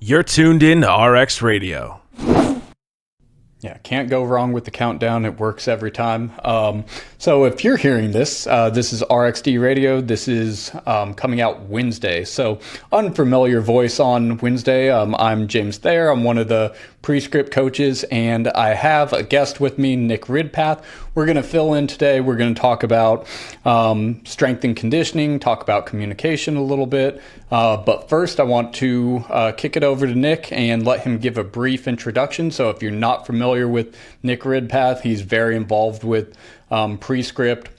You're tuned in to RX Radio. Yeah, can't go wrong with the countdown. It works every time. So if you're hearing this, this is RXD Radio. This is coming out Wednesday. So unfamiliar voice on Wednesday. I'm James Thayer. I'm one of the Prescript coaches, and I have a guest with me, Nick Ridpath. We're going to fill in today. We're going to talk about strength and conditioning, talk about communication a little bit. But first, I want to kick it over to Nick and let him give a brief introduction. So if you're not familiar with Nick Ridpath, he's very involved with Prescript,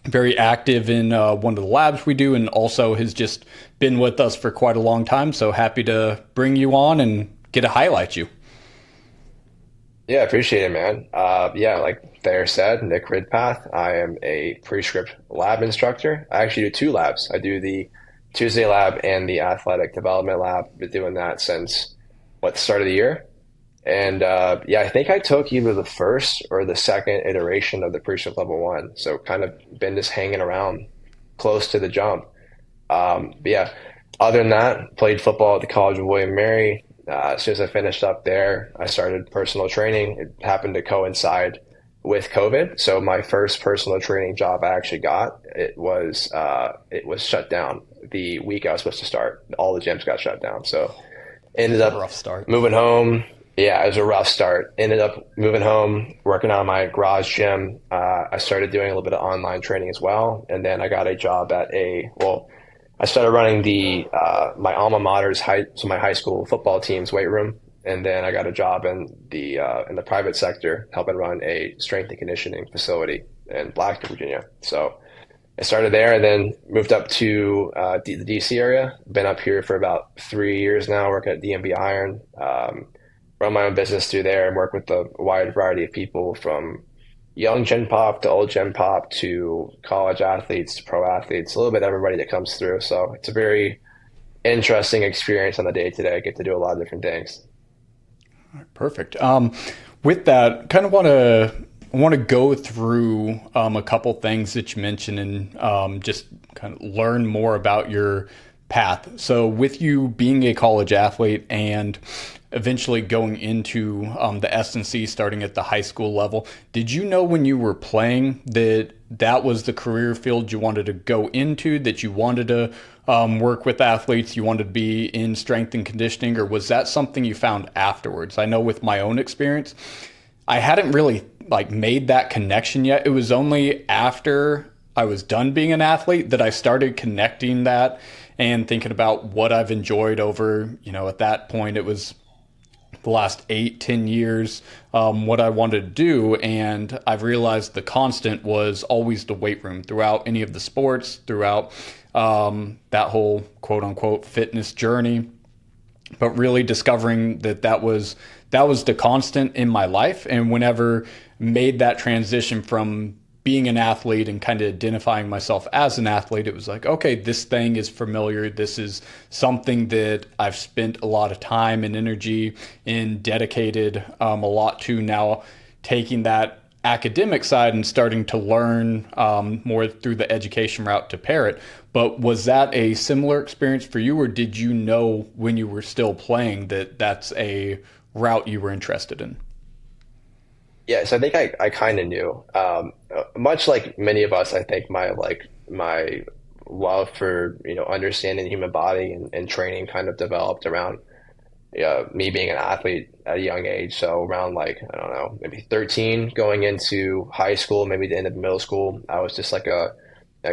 very active in one of the labs we do, and also has just been with us for quite a long time. So happy to bring you on and get to highlight you. Yeah, appreciate it, man. Like Thayer said, Nick Ridpath. I am a Prescript lab instructor. I actually do two labs. I do the Tuesday lab and the athletic development lab. Been doing that since the start of the year. And I think I took either the first or the second iteration of the Prescript level 1. So kind of been just hanging around close to the jump. Other than that, played football at the College of William & Mary. As soon as I finished up there, I started personal training. It happened to coincide with COVID. So my first personal training job I actually got, it was shut down the week I was supposed to start. All the gyms got shut down. So ended up rough start. Moving home. Yeah, it was a rough start. Ended up moving home, working on my garage gym. I started doing a little bit of online training as well. And then I got a job at I started running my alma mater's my high school football team's weight room, and then I got a job in the private sector, helping run a strength and conditioning facility in Blacksburg, Virginia. So I started there, and then moved up to the DC area. Been up here for about 3 years now, working at DMB Iron. Run my own business through there and work with a wide variety of people, from young Gen Pop to old Gen Pop to college athletes to pro athletes, a little bit of everybody that comes through. So it's a very interesting experience on the day-to-day. I get to do a lot of different things. All right, perfect. With that, kind of want to go through a couple things that you mentioned and just kind of learn more about your path. So with you being a college athlete and eventually going into the S&C, starting at the high school level, did you know when you were playing that was the career field you wanted to go into, that you wanted to work with athletes, you wanted to be in strength and conditioning, or was that something you found afterwards? I know with my own experience, I hadn't really made that connection yet. It was only after I was done being an athlete that I started connecting that and thinking about what I've enjoyed over, at that point it was the last 8-10 years, what I wanted to do. And I've realized the constant was always the weight room throughout any of the sports, throughout that whole quote unquote fitness journey, but really discovering that was the constant in my life. And whenever made that transition from being an athlete and kind of identifying myself as an athlete, it was like, okay, this thing is familiar. This is something that I've spent a lot of time and energy and dedicated a lot to. Now taking that academic side and starting to learn more through the education route to pair it. But was that a similar experience for you, or did you know when you were still playing that that's a route you were interested in? Yes, I think I kind of knew. Much like many of us, I think my love for understanding the human body and training kind of developed around me being an athlete at a young age. So around I don't know, maybe 13, going into high school, maybe the end of middle school, I was just like a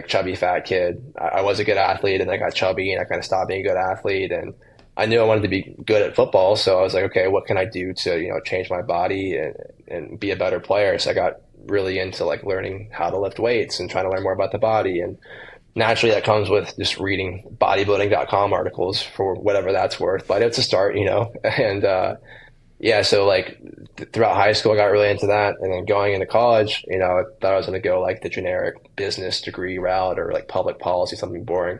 chubby fat kid. I was a good athlete, and I got chubby, and I kind of stopped being a good athlete, and I knew I wanted to be good at football, so I was like, okay, what can I do to, change my body and be a better player? So I got really into learning how to lift weights and trying to learn more about the body. And naturally that comes with just reading bodybuilding.com articles for whatever that's worth, but it's a start, And so throughout high school, I got really into that. And then going into college, I thought I was going to go the generic business degree route or public policy, something boring.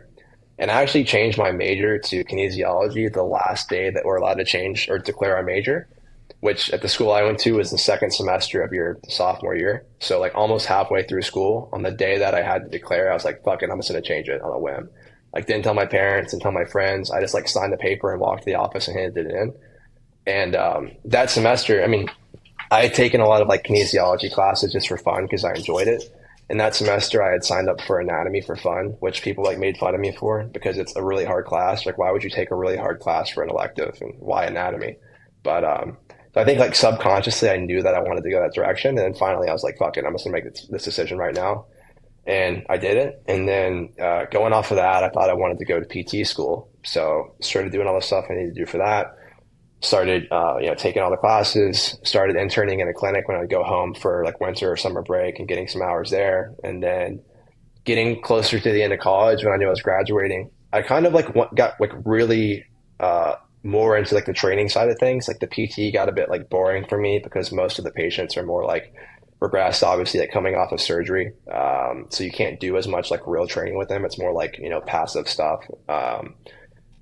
And I actually changed my major to kinesiology the last day that we're allowed to change or declare our major, which at the school I went to was the second semester of your sophomore year. So almost halfway through school, on the day that I had to declare, I was like, fuck it, I'm just going to change it on a whim. Like didn't tell my parents and tell my friends. I just like signed the paper and walked to the office and handed it in. And that semester, I mean, I had taken a lot of like kinesiology classes just for fun because I enjoyed it. And that semester, I had signed up for anatomy for fun, which people like made fun of me for because it's a really hard class. Like, why would you take a really hard class for an elective, and why anatomy? But so I think like subconsciously, I knew that I wanted to go that direction. And then finally, I was like, fuck it, I'm just gonna make this decision right now. And I did it. And then going off of that, I thought I wanted to go to PT school. So started doing all the stuff I needed to do for that. Started, taking all the classes, started interning in a clinic when I'd go home for like winter or summer break and getting some hours there. And then getting closer to the end of college when I knew I was graduating, I kind of like got like really more into like the training side of things. Like the PT got a bit like boring for me because most of the patients are more like regressed, obviously, like coming off of surgery. So you can't do as much like real training with them. It's more like, passive stuff.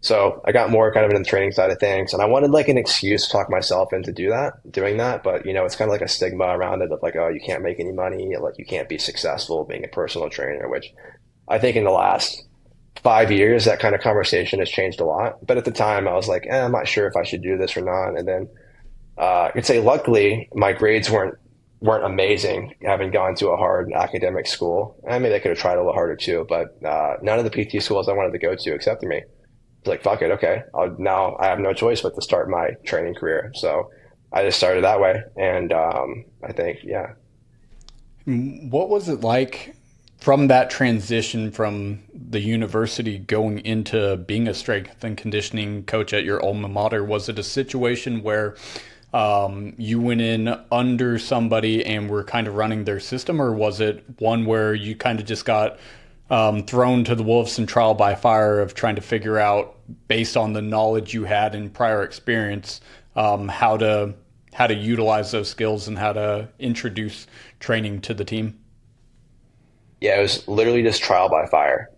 So I got more kind of into the training side of things, and I wanted like an excuse to talk myself into doing that. But it's kind of like a stigma around it of like, oh, you can't make any money, like you can't be successful being a personal trainer, which I think in the last 5 years, that kind of conversation has changed a lot. But at the time I was like, I'm not sure if I should do this or not. And then I could say, luckily, my grades weren't amazing, having gone to a hard academic school. And maybe I could have tried a little harder too, but none of the PT schools I wanted to go to accepted me. It's like, fuck it, okay. Now I have no choice but to start my training career. So I just started that way. And I think, yeah. What was it like from that transition from the university going into being a strength and conditioning coach at your alma mater? Was it a situation where you went in under somebody and were kind of running their system, or was it one where you kind of just got thrown to the wolves and trial by fire of trying to figure out, based on the knowledge you had in prior experience, how to utilize those skills and how to introduce training to the team? Yeah, it was literally just trial by fire.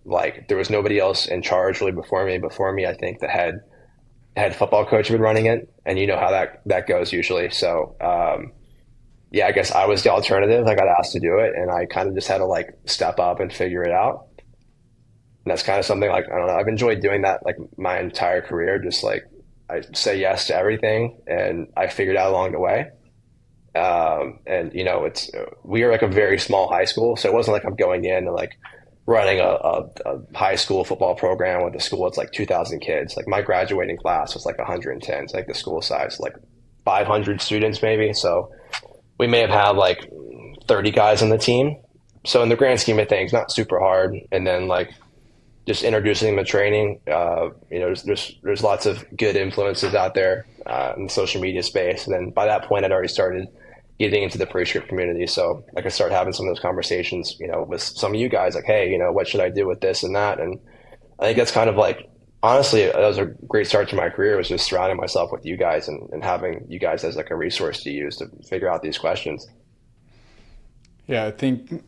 Like there was nobody else in charge really before me. Before me, I think the head football coach had been running it, and you know how that goes usually. So yeah, I guess I was the alternative. I got asked to do it, and I kind of just had to like step up and figure it out. And that's kind of something like, I don't know, I've enjoyed doing that like my entire career. Just like I say yes to everything, and I figured out along the way. And we were like a very small high school, so it wasn't like I'm going in and like running a high school football program with a school that's like 2,000 kids. Like my graduating class was like 110. It's like the school size, like 500 students maybe. So we may have had like 30 guys on the team. So in the grand scheme of things, not super hard. And then like just introducing them to training, there's lots of good influences out there in the social media space. And then by that point, I'd already started getting into the pre-script community. So I could start having some of those conversations, with some of you guys, like, hey, what should I do with this and that? And I think that's kind of like, honestly, that was a great start to my career, was just surrounding myself with you guys and having you guys as like a resource to use to figure out these questions. Yeah, I think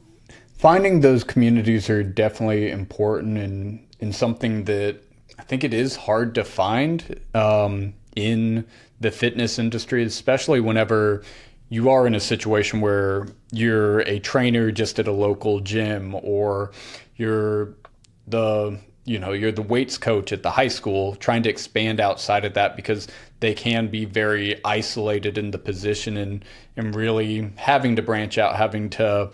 finding those communities are definitely important and something that I think it is hard to find in the fitness industry, especially whenever you are in a situation where you're a trainer just at a local gym, or you're the weights coach at the high school, trying to expand outside of that, because they can be very isolated in the position and really having to branch out, having to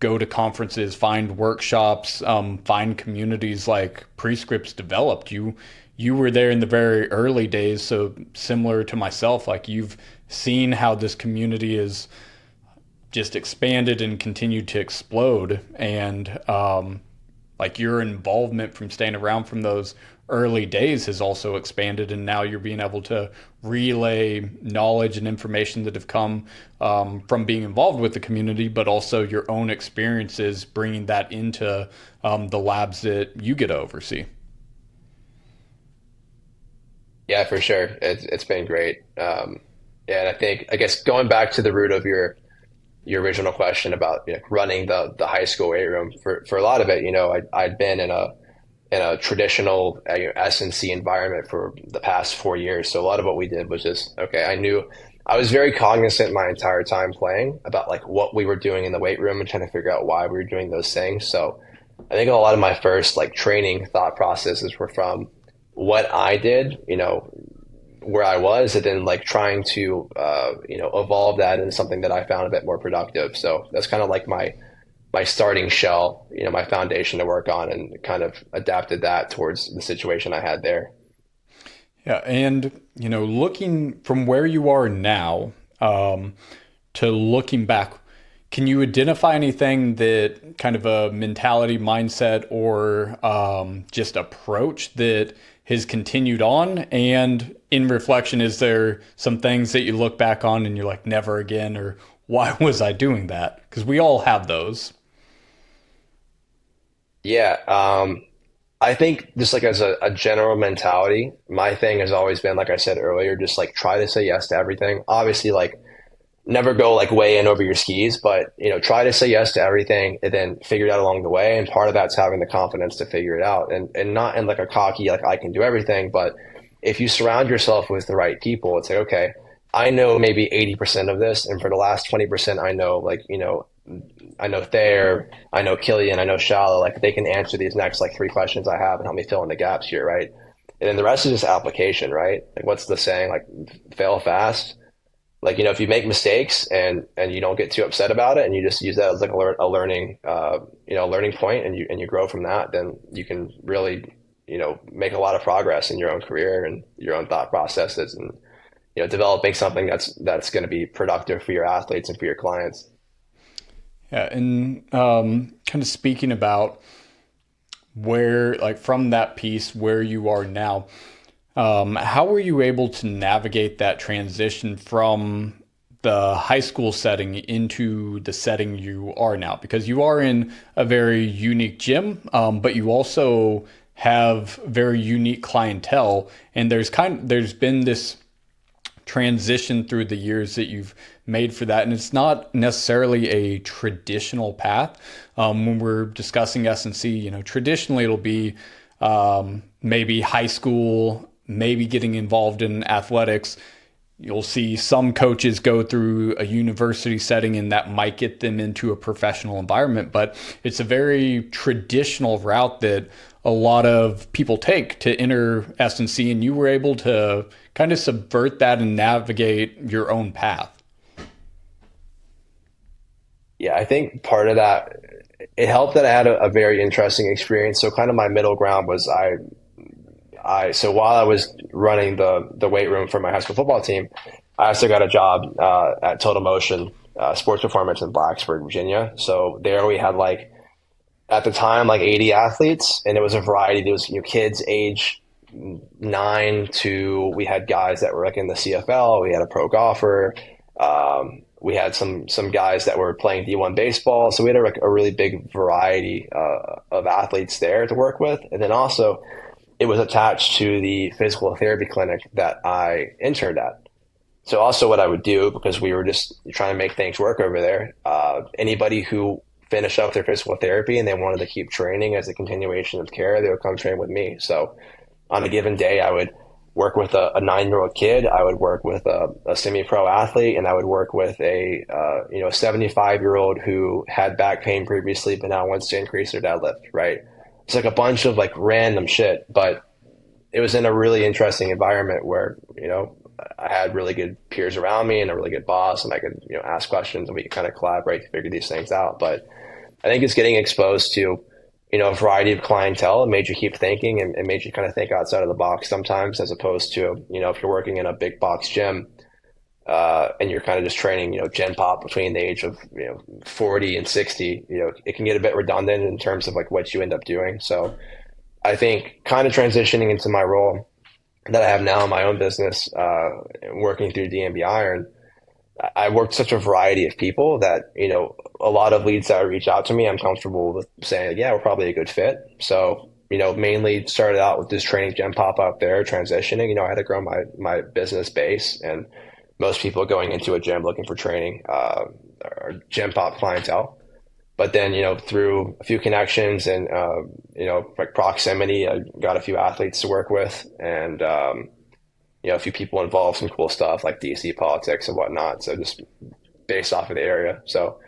go to conferences, find workshops, find communities like Prescripts developed. You were there in the very early days, so similar to myself, like you've seen how this community is just expanded and continued to explode, and like your involvement from staying around from those early days has also expanded, and now you're being able to relay knowledge and information that have come from being involved with the community, but also your own experiences, bringing that into the labs that you get to oversee. Yeah, for sure. It's been great. Yeah, and I guess going back to the root of your original question about running the high school weight room, for a lot of it, I'd been in a traditional S&C environment for the past 4 years. So a lot of what we did was just, okay, I was very cognizant my entire time playing about like what we were doing in the weight room and trying to figure out why we were doing those things. So I think a lot of my first like training thought processes were from what I did, where I was, and then like trying to, evolve that into something that I found a bit more productive. So that's kind of like my starting shell, my foundation to work on, and kind of adapted that towards the situation I had there. Yeah, and looking from where you are now, to looking back, can you identify anything that kind of a mentality, mindset, or just approach that has continued on? And in reflection, is there some things that you look back on and you're like, never again, or why was I doing that? Because we all have those. Yeah. I think just like as a general mentality, my thing has always been, like I said earlier, just like try to say yes to everything. Obviously, like never go like way in over your skis, but try to say yes to everything and then figure it out along the way. And part of that's having the confidence to figure it out, and not in like a cocky, like I can do everything, but if you surround yourself with the right people, it's like, okay, I know maybe 80% of this. And for the last 20%, I know like, I know Thayer, I know Killian, I know Shallow, like they can answer these next like three questions I have and help me fill in the gaps here. Right. And then the rest is just application, right? Like what's the saying? Like fail fast. Like, if you make mistakes and you don't get too upset about it and you just use that as like a learning, learning point, and you grow from that, then you can really, make a lot of progress in your own career and your own thought processes, and, developing something that's going to be productive for your athletes and for your clients. Yeah, and kind of speaking about where, like from that piece where you are now, how were you able to navigate that transition from the high school setting into the setting you are now? Because you are in a very unique gym, but you also have very unique clientele, and there's been this transition through the years that you've made for that. And it's not necessarily a traditional path. When we're discussing S&C, traditionally it'll be maybe high school, maybe getting involved in athletics. You'll see some coaches go through a university setting and that might get them into a professional environment, but it's a very traditional route that a lot of people take to enter S&C, and you were able to kind of subvert that and navigate your own path. Yeah, I think part of that, it helped that I had a very interesting experience. So kind of my middle ground was so while I was running the weight room for my high school football team, I also got a job at Total Motion Sports Performance in Blacksburg, Virginia. So there we had like at the time like 80 athletes, and it was a variety. There was kids age 9 to, we had guys that were like in the CFL. We had a pro golfer. We had some guys that were playing D1 baseball. So we had a really big variety of athletes there to work with, and then also it was attached to the physical therapy clinic that I interned at. So also what I would do, because we were just trying to make things work over there, anybody who finished up their physical therapy and they wanted to keep training as a continuation of care, they would come train with me. So on a given day, I would work with a 9-year-old kid, I would work with a semi-pro athlete, and I would work with a 75-year-old who had back pain previously but now wants to increase their deadlift, right? It's like a bunch of like random shit, but it was in a really interesting environment where, I had really good peers around me and a really good boss, and I could, ask questions and we could kind of collaborate to figure these things out. But I think it's getting exposed to, a variety of clientele and made you keep thinking, and made you kind of think outside of the box sometimes, as opposed to, if you're working in a big box gym, and you're kind of just training, gen pop between the age of, 40 and 60, it can get a bit redundant in terms of like what you end up doing. So I think kind of transitioning into my role that I have now in my own business, working through DMB Iron, I worked such a variety of people that, a lot of leads that reach out to me, I'm comfortable with saying, yeah, we're probably a good fit. So, mainly started out with just training gen pop out there, transitioning, I had to grow my business base, and most people going into a gym looking for training, are gen pop clientele. But then, through a few connections and, like proximity, I got a few athletes to work with, and, a few people involved, some cool stuff like DC politics and whatnot. So just based off of the area. So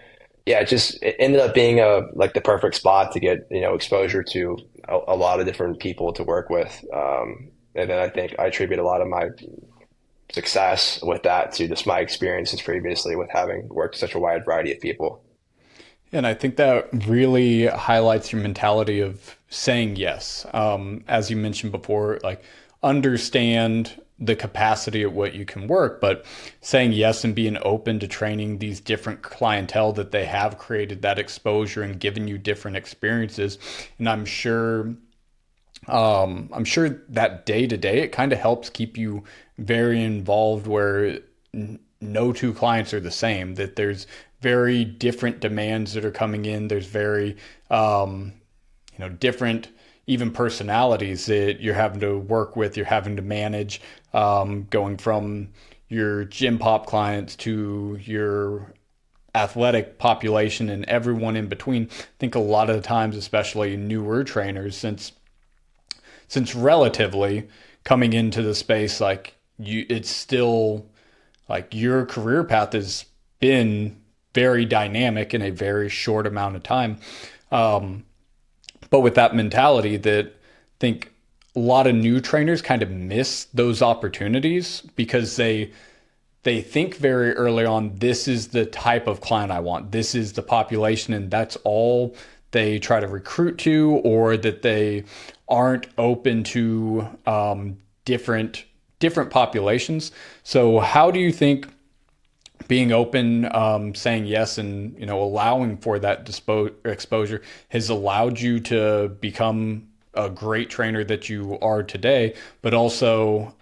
yeah, it ended up being like the perfect spot to get, exposure to a lot of different people to work with. And then I think I attribute a lot of my success with that to just my experiences previously with having worked with such a wide variety of people. And I think that really highlights your mentality of saying yes. As you mentioned before, like understand the capacity at what you can work, but saying yes and being open to training these different clientele that they have created that exposure and given you different experiences. And I'm sure that day to day, it kind of helps keep you very involved where no two clients are the same, that there's very different demands that are coming in. There's very, different even personalities that you're having to work with, you're having to manage, going from your gym pop clients to your athletic population and everyone in between. I think a lot of the times, especially newer trainers, since relatively coming into the space, like it's still like your career path has been very dynamic in a very short amount of time. But with that mentality that I think a lot of new trainers kind of miss those opportunities because they think very early on, this is the type of client I want. This is the population, and that's all they try to recruit to, or that they aren't open to different populations. So how do you think being open, saying yes, and allowing for that exposure has allowed you to become a great trainer that you are today? But also,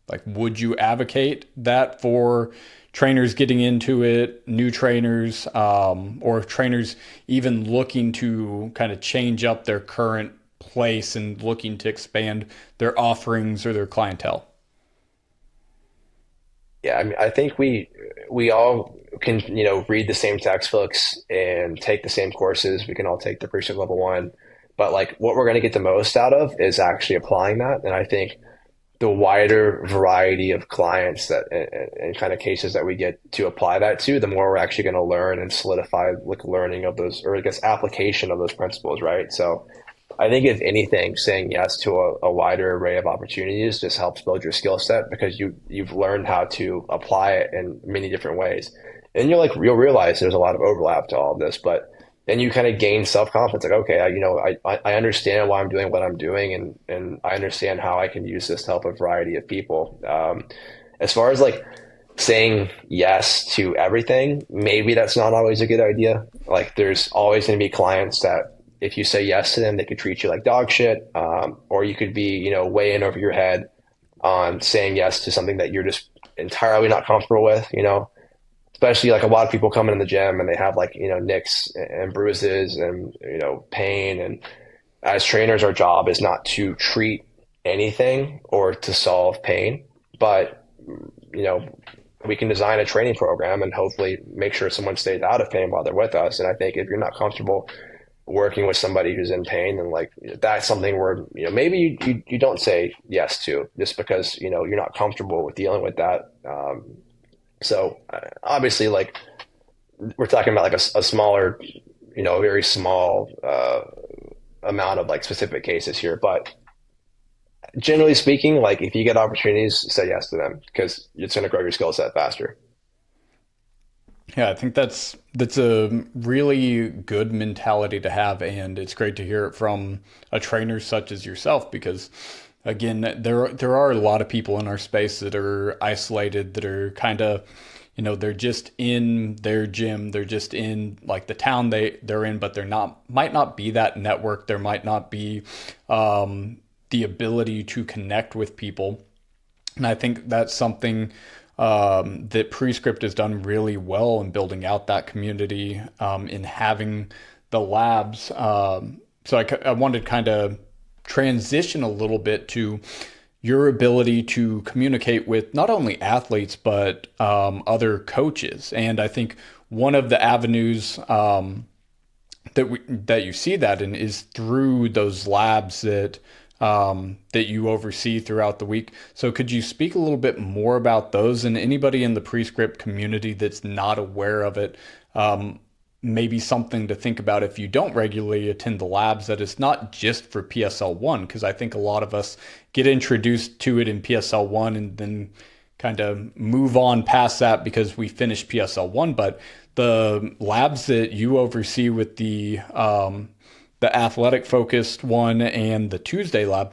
like, would you advocate that for trainers getting into it, new trainers, or trainers even looking to kind of change up their current place and looking to expand their offerings or their clientele? Yeah, I mean, I think we all can, read the same textbooks and take the same courses. We can all take the Pursuit Level 1, but like what we're going to get the most out of is actually applying that. And I think the wider variety of clients that and kind of cases that we get to apply that to, the more we're actually going to learn and solidify like learning of those, or I guess application of those principles, right? So I think if anything, saying yes to a wider array of opportunities just helps build your skill set because you've learned how to apply it in many different ways. And you'll realize there's a lot of overlap to all of this, but then you kind of gain self confidence. Like, okay, I understand why I'm doing what I'm doing, and I understand how I can use this to help a variety of people. As far as like saying yes to everything, maybe that's not always a good idea. Like, there's always going to be clients that if you say yes to them, they could treat you like dog shit, or you could be, way in over your head on saying yes to something that you're just entirely not comfortable with. Especially like a lot of people come in the gym and they have like, nicks and bruises and, pain. And as trainers, our job is not to treat anything or to solve pain, but, we can design a training program and hopefully make sure someone stays out of pain while they're with us. And I think if you're not comfortable working with somebody who's in pain, and like that's something where maybe you don't say yes to just because you're not comfortable with dealing with that. So obviously, like we're talking about like a smaller, a very small amount of like specific cases here, but generally speaking, like if you get opportunities, say yes to them because it's going to grow your skill set faster. Yeah, I think that's a really good mentality to have, and it's great to hear it from a trainer such as yourself because again, there are a lot of people in our space that are isolated, that are kind of, they're just in their gym, they're just in like the town they're in, but they're not, might not be that network, there might not be the ability to connect with people. And I think that's something that Prescript has done really well in building out that community, in having the labs. So I wanted to kind of transition a little bit to your ability to communicate with not only athletes, but other coaches. And I think one of the avenues that you see that in is through those labs that you oversee throughout the week. So could you speak a little bit more about those, and anybody in the Prescript community that's not aware of it? maybe something to think about if you don't regularly attend the labs, that it's not just for PSL1, because I think a lot of us get introduced to it in PSL1 and then kind of move on past that because we finished PSL1. But the labs that you oversee with the athletic focused one and the Tuesday lab,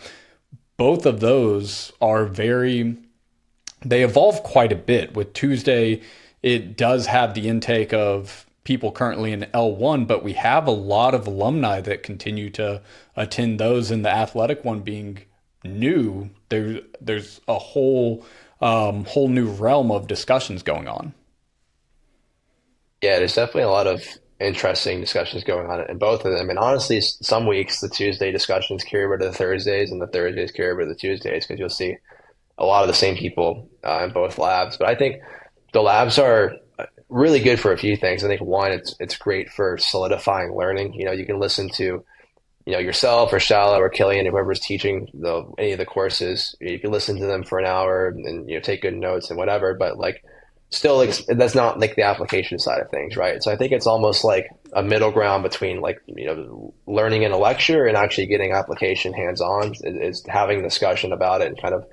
both of those are they evolve quite a bit. With Tuesday, it does have the intake of people currently in L1, but we have a lot of alumni that continue to attend those, and the athletic one being new, there's a whole new realm of discussions going on. Yeah, there's definitely a lot of interesting discussions going on in both of them. And honestly, some weeks the Tuesday discussions carry over to the Thursdays, and the Thursdays carry over to the Tuesdays because you'll see a lot of the same people in both labs. But I think the labs are really good for a few things. I think one, it's great for solidifying learning. You can listen to yourself or Shala or Killian, whoever's teaching any of the courses. You can listen to them for an hour and take good notes and whatever. But like, still, like, that's not like the application side of things, right? So I think it's almost like a middle ground between like learning in a lecture and actually getting application hands on. Is having a discussion about it and kind of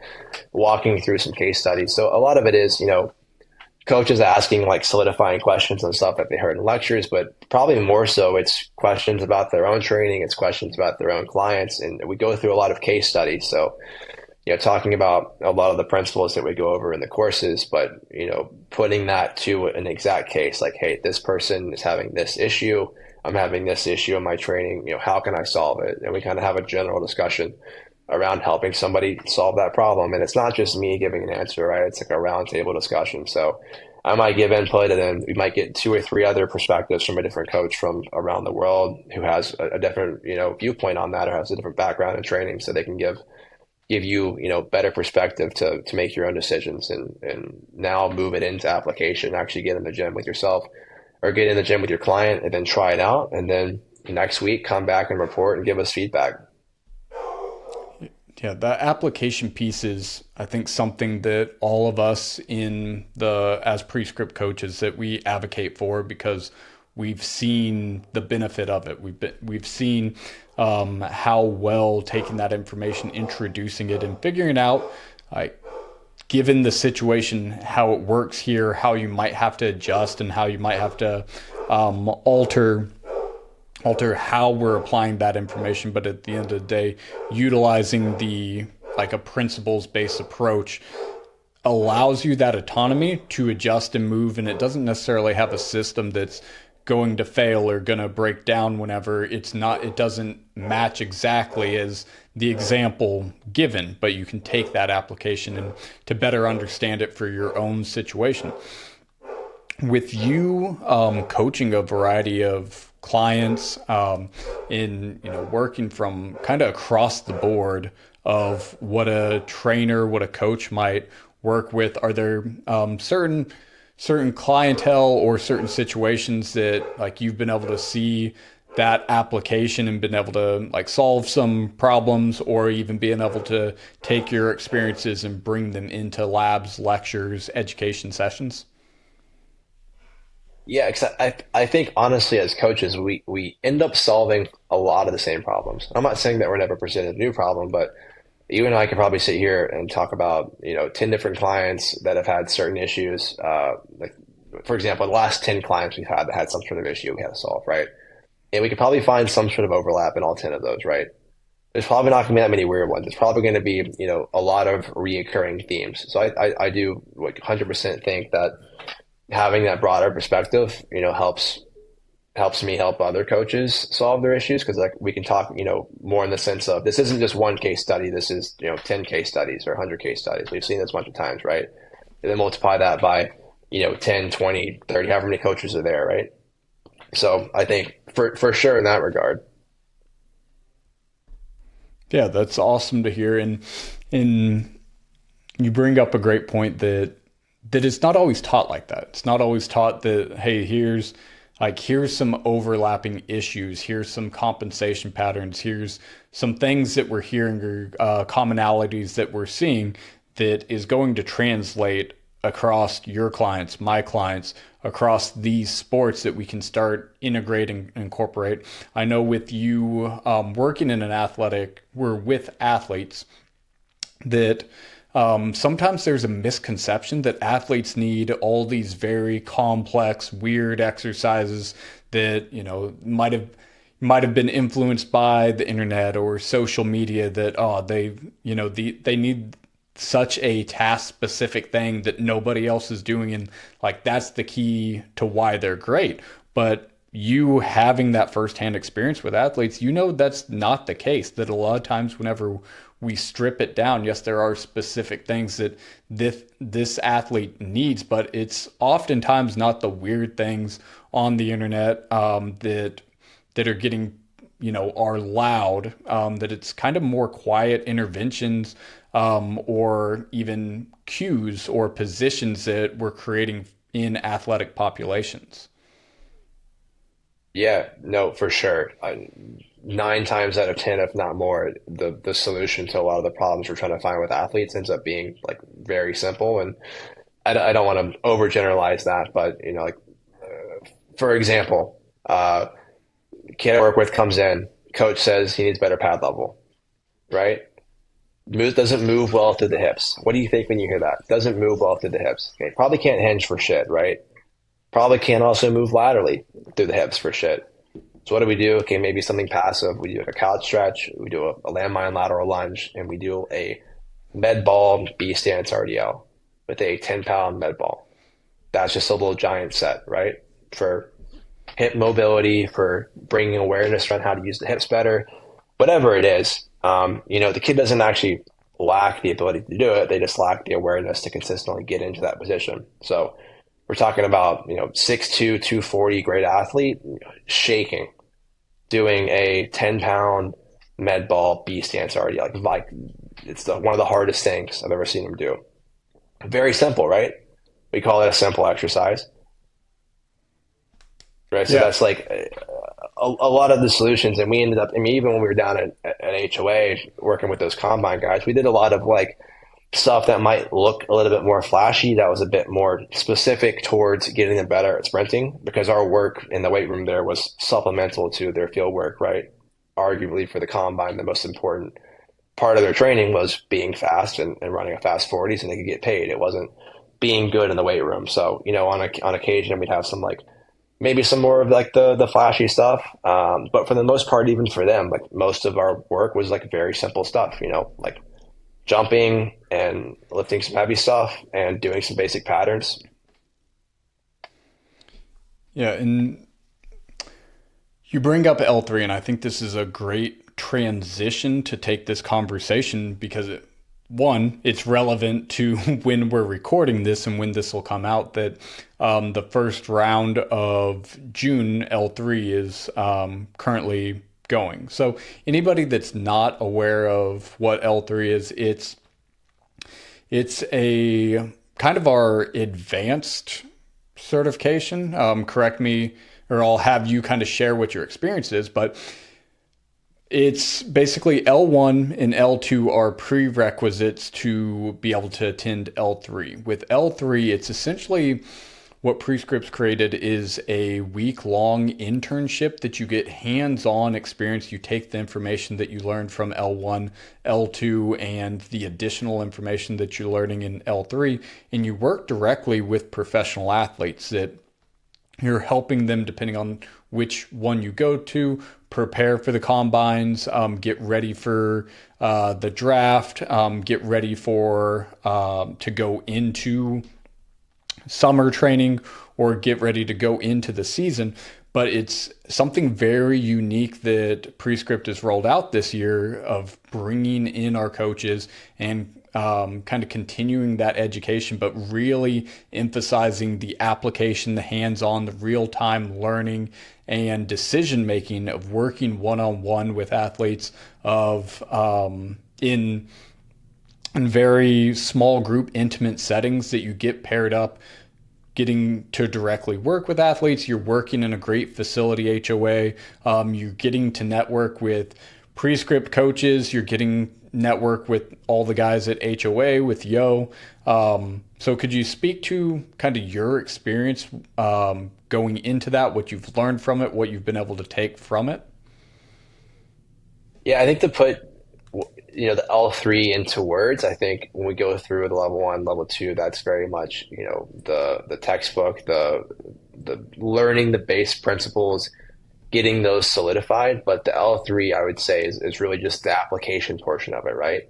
walking through some case studies. So a lot of it is coaches asking like solidifying questions and stuff that they heard in lectures, but probably more so it's questions about their own training, it's questions about their own clients, and we go through a lot of case studies. So talking about a lot of the principles that we go over in the courses, but putting that to an exact case, like, hey, this person is having this issue, I'm having this issue in my training, how can I solve it? And we kind of have a general discussion around helping somebody solve that problem. And it's not just me giving an answer, right? It's like a round table discussion. So I might give input, and then we might get 2 or 3 other perspectives from a different coach from around the world who has a different, viewpoint on that, or has a different background in training, so they can give you, better perspective to make your own decisions and now move it into application, actually get in the gym with yourself or get in the gym with your client and then try it out. And then next week, come back and report and give us feedback. Yeah, the application piece is, I think, something that all of us as prescript coaches that we advocate for, because we've seen the benefit of it. We've seen how well taking that information, introducing it, and figuring out, like, given the situation, how it works here, how you might have to adjust, and how you might have to alter how we're applying that information. But at the end of the day, utilizing a principles-based approach allows you that autonomy to adjust and move, and it doesn't necessarily have a system that's going to fail or going to break down whenever it doesn't match exactly as the example given, but you can take that application and to better understand it for your own situation. With you coaching a variety of clients in working from kind of across the board of what a trainer, what a coach might work with, are there certain clientele or certain situations that like you've been able to see that application and been able to like solve some problems, or even being able to take your experiences and bring them into labs, lectures, education sessions? Yeah, I think honestly, as coaches, we end up solving a lot of the same problems. I'm not saying that we're never presented a new problem, but you and I could probably sit here and talk about 10 different clients that have had certain issues. Like, for example, the last 10 clients we've had that had some sort of issue we had to solve, right? And we could probably find some sort of overlap in all 10 of those, right? There's probably not going to be that many weird ones. It's probably going to be a lot of reoccurring themes. So I do 100% think that having that broader perspective, helps me help other coaches solve their issues, because like we can talk, more in the sense of this isn't just one case study. This is 10 case studies or 100 case studies. We've seen this a bunch of times, right? And then multiply that by 10, 20, 30, however many coaches are there, right? So I think for sure in that regard. Yeah, that's awesome to hear. And you bring up a great point that it's not always taught like that. It's not always taught that, hey, here's some overlapping issues. Here's some compensation patterns. Here's some things that we're hearing, or commonalities that we're seeing that is going to translate across your clients, my clients, across these sports that we can start integrating and incorporate. I know with you working in an athletic, we're with athletes, that sometimes there's a misconception that athletes need all these very complex, weird exercises that, might have been influenced by the internet or social media, that they need such a task specific thing that nobody else is doing, and like that's the key to why they're great. But you having that firsthand experience with athletes, that's not the case. That a lot of times whenever we strip it down, yes, there are specific things that this athlete needs, but it's oftentimes not the weird things on the internet that are getting, are loud, that it's kind of more quiet interventions, or even cues or positions that we're creating in athletic populations. Yeah, no, for sure. 9 times out of 10, if not more, the solution to a lot of the problems we're trying to find with athletes ends up being like very simple. And I don't want to overgeneralize that, but for example, kid I work with comes in, coach says he needs better pad level, right? Doesn't move well through the hips. What do you think when you hear that? Doesn't move well through the hips. Okay, probably can't hinge for shit, right? Probably can't also move laterally through the hips for shit. So what do we do? Okay, maybe something passive. We do a couch stretch, we do a landmine lateral lunge, and we do a med ball B stance RDL with a 10-pound med ball. That's just a little giant set, right? For hip mobility, for bringing awareness around how to use the hips better, whatever it is. The kid doesn't actually lack the ability to do it. They just lack the awareness to consistently get into that position. So we're talking about, 6'2", 240 great athlete shaking, doing a 10-pound med ball B stance already. Like it's one of the hardest things I've ever seen him do. Very simple, right? We call it a simple exercise. Right. So that's like a lot of the solutions. And we ended up, even when we were down at HOA working with those combine guys, we did a lot of like stuff that might look a little bit more flashy, that was a bit more specific towards getting them better at sprinting, because our work in the weight room there was supplemental to their field work, right? Arguably for the combine, the most important part of their training was being fast and running a fast 40 so they could get paid. It wasn't being good in the weight room. So, on occasion we'd have some maybe some more of the flashy stuff. But for the most part, even for them, most of our work was very simple stuff, like jumping and lifting some heavy stuff and doing some basic patterns. Yeah. And you bring up L3, and I think this is a great transition to take this conversation, because it's relevant to when we're recording this and when this will come out, that the first round of June L3 is currently going. So anybody that's not aware of what L3 is, it's a kind of our advanced certification. Correct me, or I'll have you kind of share what your experience is, but it's basically L1 and L2 are prerequisites to be able to attend L3. With L3, it's essentially what Prescript's created is a week-long internship that you get hands-on experience. You take the information that you learned from L1, L2, and the additional information that you're learning in L3, and you work directly with professional athletes that you're helping them, depending on which one you go to, prepare for the combines, get ready for the draft, get ready for to go into summer training, or get ready to go into the season. But it's something very unique that Prescript has rolled out this year, of bringing in our coaches and kind of continuing that education, but really emphasizing the application, the hands-on, the real-time learning and decision-making of working one-on-one with athletes, of in very small group, intimate settings that you get paired up, getting to directly work with athletes. You're working in a great facility, HOA. You're getting to network with Prescript coaches. You're getting network with all the guys at HOA with Yo. So could you speak to kind of your experience going into that, what you've learned from it, what you've been able to take from it? Yeah, I think to put the L3 into words, I think when we go through the level 1, level 2, that's very much the textbook, the learning the base principles, getting those solidified. But the L3, I would say, is really just the application portion of it, right?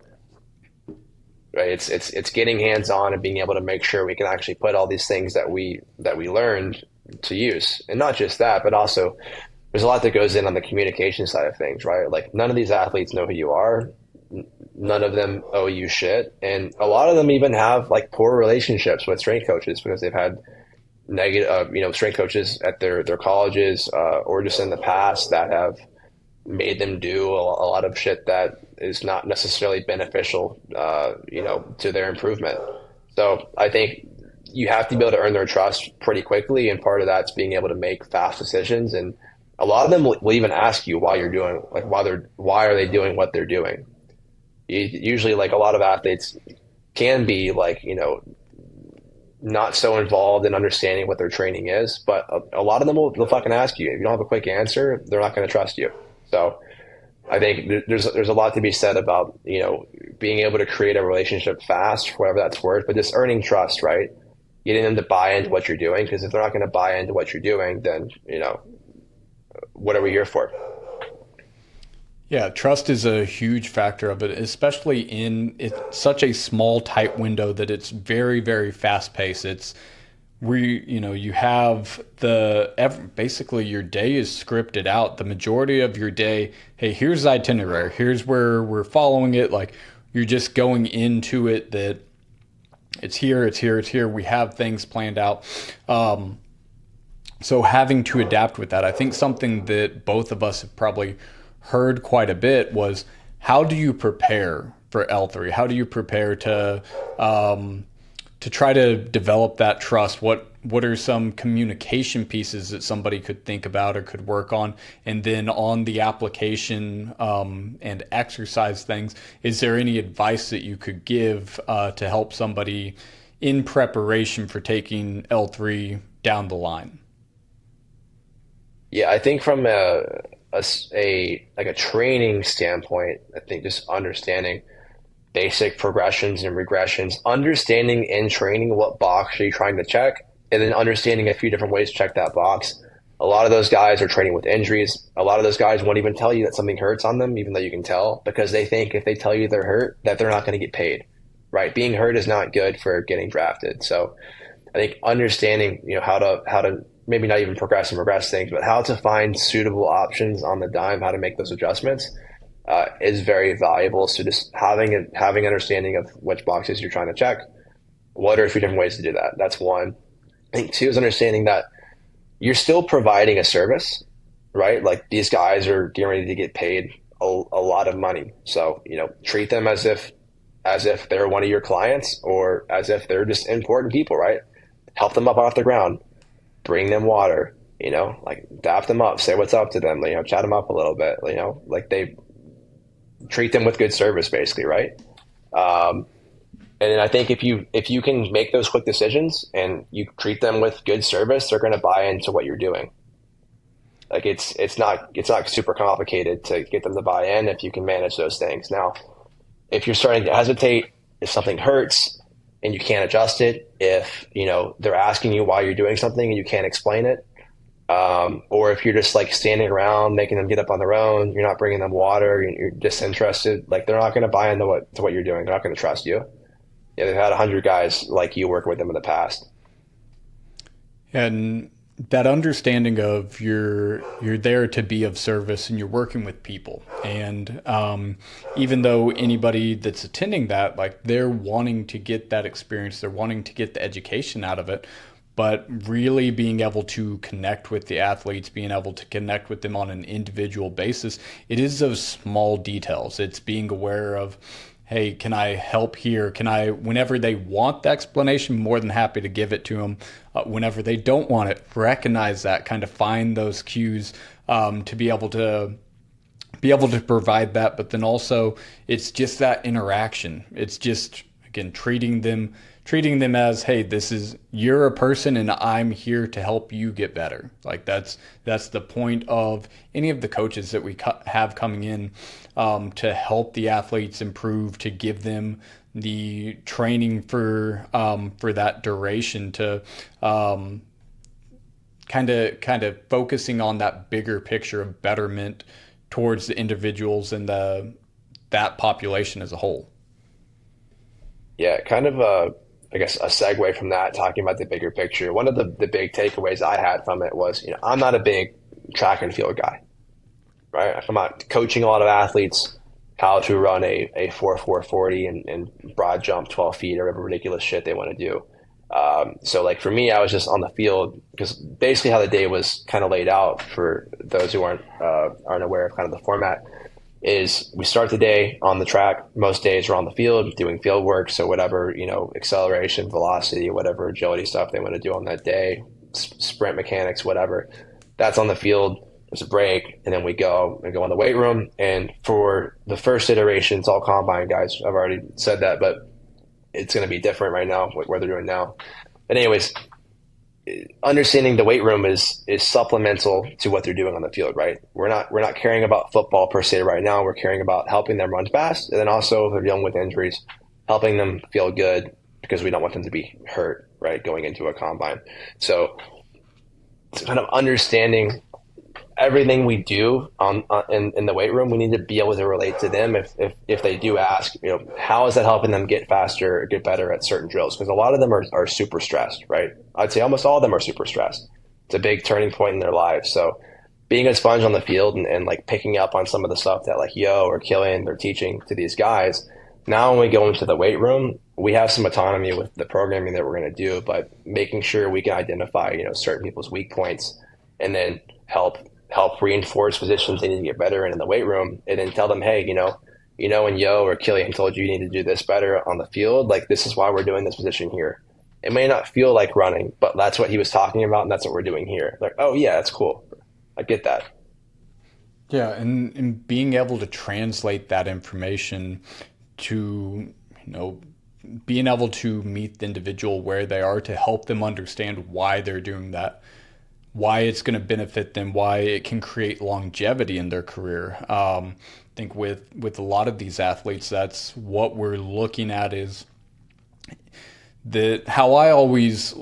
Right. It's getting hands on and being able to make sure we can actually put all these things that we learned to use, and not just that, but also there's a lot that goes in on the communication side of things, right? Like none of these athletes know who you are. None of them owe you shit. And a lot of them even have like poor relationships with strength coaches because they've had negative, strength coaches at their colleges or just in the past that have made them do a lot of shit that is not necessarily beneficial, to their improvement. So I think you have to be able to earn their trust pretty quickly. And part of that's being able to make fast decisions. And a lot of them will even ask you why are they doing what they're doing? Usually, like a lot of athletes can be like, not so involved in understanding what their training is, but a lot of them will fucking ask you. If you don't have a quick answer, they're not going to trust you. So I think there's a lot to be said about, being able to create a relationship fast, whatever that's worth, but just earning trust, right? Getting them to buy into what you're doing, because if they're not going to buy into what you're doing, then, what are we here for? Yeah, trust is a huge factor of it, especially it's such a small, tight window that it's very, very fast paced. You have basically your day is scripted out. The majority of your day, hey, here's the itinerary. Here's where we're following it. Like you're just going into it that it's here, it's here, it's here. We have things planned out. So having to adapt with that, I think something that both of us have probably heard quite a bit was, how do you prepare for L3? How do you prepare to try to develop that trust? What are some communication pieces that somebody could think about or could work on? And then on the application and exercise things, is there any advice that you could give to help somebody in preparation for taking L3 down the line? Yeah, I think from a training standpoint, I think just understanding basic progressions and regressions, understanding in training what box are you trying to check, and then understanding a few different ways to check that box. A lot of those guys are training with injuries. A lot of those guys won't even tell you that something hurts on them, even though you can tell, because they think if they tell you they're hurt, that they're not going to get paid, right? Being hurt is not good for getting drafted. So I think understanding, how to maybe not even progress and regress things, but how to find suitable options on the dime, how to make those adjustments is very valuable. So just having understanding of which boxes you're trying to check. What are a few different ways to do that? That's one. I think two is understanding that you're still providing a service, right? Like these guys are getting ready to get paid a lot of money. So, treat them as if they're one of your clients or as if they're just important people, right? Help them up off the ground, bring them water, like dap them up, say what's up to them, chat them up a little bit, like they treat them with good service basically. Right. And then I think if you can make those quick decisions and you treat them with good service, they're going to buy into what you're doing. Like it's not super complicated to get them to buy in if you can manage those things. Now, if you're starting to hesitate, if something hurts and you can't adjust it, if they're asking you why you're doing something and you can't explain it, or if you're just like standing around making them get up on their own, you're not bringing them water, you're disinterested, like they're not going to buy into what you're doing. They're not going to trust you. Yeah, they've had 100 guys like you working with them in the past. And that understanding of you're there to be of service and you're working with people. And even though anybody that's attending that, like they're wanting to get that experience, they're wanting to get the education out of it, but really being able to connect with the athletes, being able to connect with them on an individual basis, it is those small details. It's being aware of, hey, can I help here? Whenever they want the explanation, more than happy to give it to them. Whenever they don't want it, recognize that, kind of find those cues to be able to be able to provide that, but then also it's just that interaction. It's just, again, treating them as, hey, you're a person and I'm here to help you get better. Like that's the point of any of the coaches that we have coming in, to help the athletes improve, to give them the training for that duration, to kind of focusing on that bigger picture of betterment towards the individuals and that population as a whole. Yeah, kind of I guess a segue from that, talking about the bigger picture. One of the big takeaways I had from it was, I'm not a big track and field guy, right? I'm not coaching a lot of athletes how to run a 4.40 and broad jump 12 feet or whatever ridiculous shit they want to do. So like for me, I was just on the field because basically how the day was kind of laid out for those who aren't aware of kind of the format is we start the day on the track. Most days we're on the field doing field work. So whatever, acceleration, velocity, whatever agility stuff they want to do on that day, sprint mechanics, whatever, that's on the field. There's a break, and then we go in the weight room. And for the first iteration, it's all combine guys. I've already said that, but it's going to be different right now, what they're doing now. But anyways, understanding the weight room is supplemental to what they're doing on the field, right? We're not caring about football per se right now. We're caring about helping them run fast, and then also if they're dealing with injuries, helping them feel good because we don't want them to be hurt, right, going into a combine. So it's kind of understanding everything we do in the weight room, we need to be able to relate to them if they do ask, how is that helping them get faster or get better at certain drills? Because a lot of them are super stressed, right? I'd say almost all of them are super stressed. It's a big turning point in their lives. So being a sponge on the field and like picking up on some of the stuff that like Yo or Killian they're teaching to these guys. Now when we go into the weight room, we have some autonomy with the programming that we're going to do, but making sure we can identify, certain people's weak points and then help reinforce positions they need to get better in the weight room, and then tell them, hey, when Yo or Killian told you need to do this better on the field, like this is why we're doing this position here. It may not feel like running, but that's what he was talking about, and that's what we're doing here. Like, oh yeah, that's cool. I get that. Yeah, and being able to translate that information to, being able to meet the individual where they are to help them understand why they're doing that, why it's going to benefit them, why it can create longevity in their career. I think with a lot of these athletes, that's what we're looking at is how I always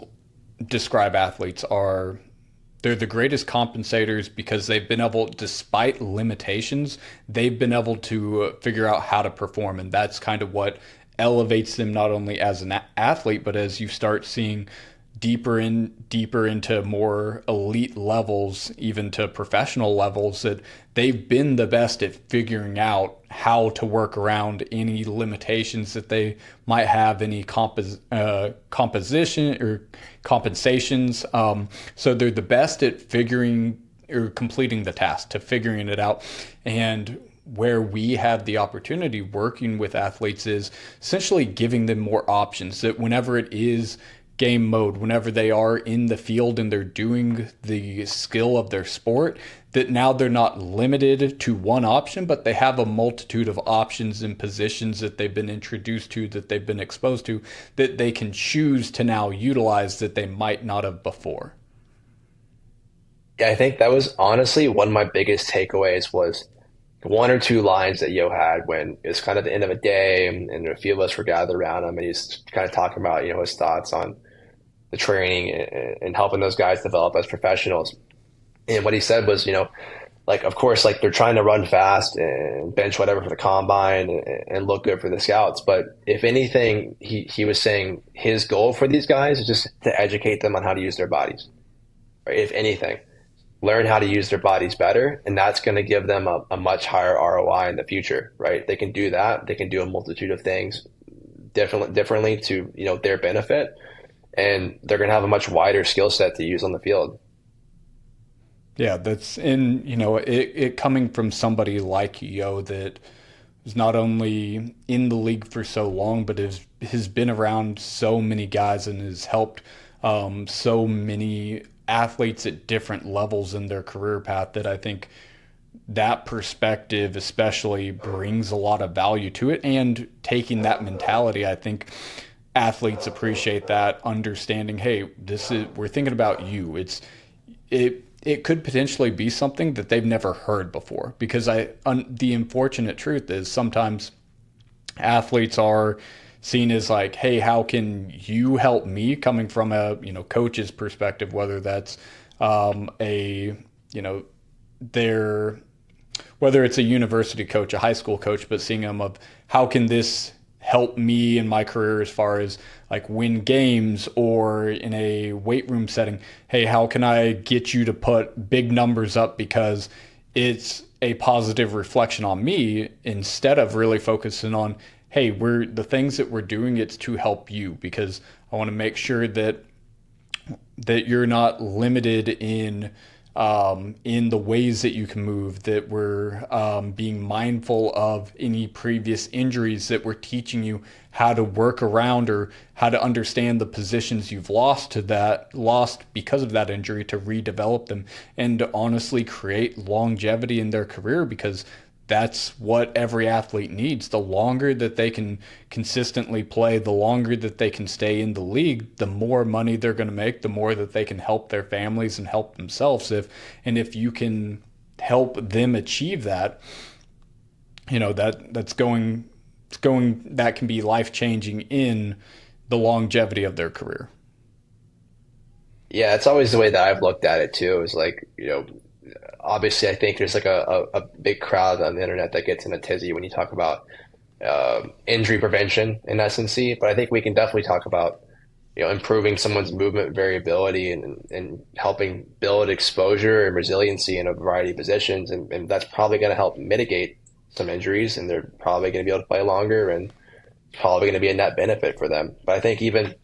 describe athletes are, they're the greatest compensators because they've been able, despite limitations, they've been able to figure out how to perform. And that's kind of what elevates them not only as an athlete, but as you start seeing deeper into more elite levels, even to professional levels, that they've been the best at figuring out how to work around any limitations that they might have, any composition or compensations. So they're the best at figuring or completing the task, to figuring it out. And where we have the opportunity working with athletes is essentially giving them more options, that whenever it is game mode, whenever they are in the field and they're doing the skill of their sport, that now they're not limited to one option, but they have a multitude of options and positions that they've been introduced to, that they've been exposed to, that they can choose to now utilize that they might not have before. Yeah, I think that was honestly one of my biggest takeaways was one or two lines that Yo had when it was kind of the end of a day and a few of us were gathered around him and he's kind of talking about, his thoughts on the training and helping those guys develop as professionals. And what he said was, like, of course, like they're trying to run fast and bench whatever for the combine and look good for the scouts. But if anything, he was saying his goal for these guys is just to educate them on how to use their bodies, right? If anything, learn how to use their bodies better. And that's going to give them a much higher ROI in the future, right? They can do that. They can do a multitude of things differently to, their benefit. And they're going to have a much wider skill set to use on the field. Yeah, that's it coming from somebody like Yo that is not only in the league for so long, but has been around so many guys and has helped so many athletes at different levels in their career path, that I think that perspective especially brings a lot of value to it. And taking that mentality, I think athletes appreciate that, understanding, hey, we're thinking about you. It could potentially be something that they've never heard before, because the unfortunate truth is sometimes athletes are seen as like, hey, how can you help me, coming from a coach's perspective, whether that's a their whether it's a university coach, a high school coach, but seeing them of how can this help me in my career as far as like win games, or in a weight room setting, hey, how can I get you to put big numbers up because it's a positive reflection on me, instead of really focusing on, hey, the things that we're doing, it's to help you, because I want to make sure that you're not limited in the ways that you can move, that we're being mindful of any previous injuries, that we're teaching you how to work around or how to understand the positions you've lost because of that injury, to redevelop them and to honestly create longevity in their career, because that's what every athlete needs. The longer that they can consistently play, the longer that they can stay in the league, the more money they're going to make, the more that they can help their families and help themselves. If you can help them achieve that, that can be life-changing in the longevity of their career. Yeah, it's always the way that I've looked at it too. Is like, obviously I think there's like a big crowd on the internet that gets in a tizzy when you talk about injury prevention in essence. But I think we can definitely talk about improving someone's movement variability and helping build exposure and resiliency in a variety of positions, and that's probably going to help mitigate some injuries, and they're probably going to be able to play longer, and probably going to be a net benefit for them. But I think even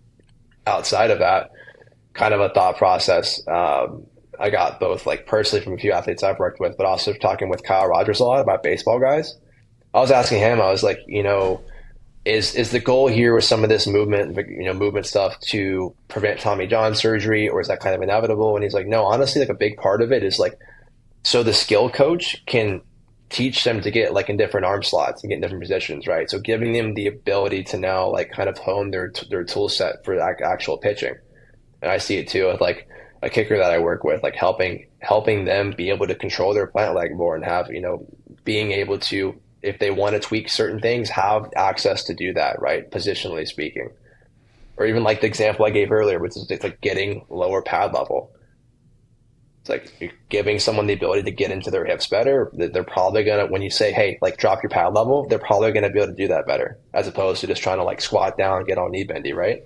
outside of that, kind of a thought process. I got both like personally from a few athletes I've worked with, but also talking with Kyle Rogers a lot about baseball guys. I was asking him, I was like, is the goal here with some of this movement stuff to prevent Tommy John surgery, or is that kind of inevitable? And he's like, no, honestly, like a big part of it is like, so the skill coach can teach them to get like in different arm slots and get in different positions, right? So giving them the ability to now like kind of hone their tool set for actual pitching. And I see it too with like a kicker that I work with, like helping them be able to control their plant leg more, and have, being able to, if they want to tweak certain things, have access to do that, right? Positionally speaking. Or even like the example I gave earlier, which is like getting lower pad level. It's like you're giving someone the ability to get into their hips better. They're probably going to, when you say, hey, like drop your pad level, they're probably going to be able to do that better, as opposed to just trying to like squat down and get all knee bendy, right?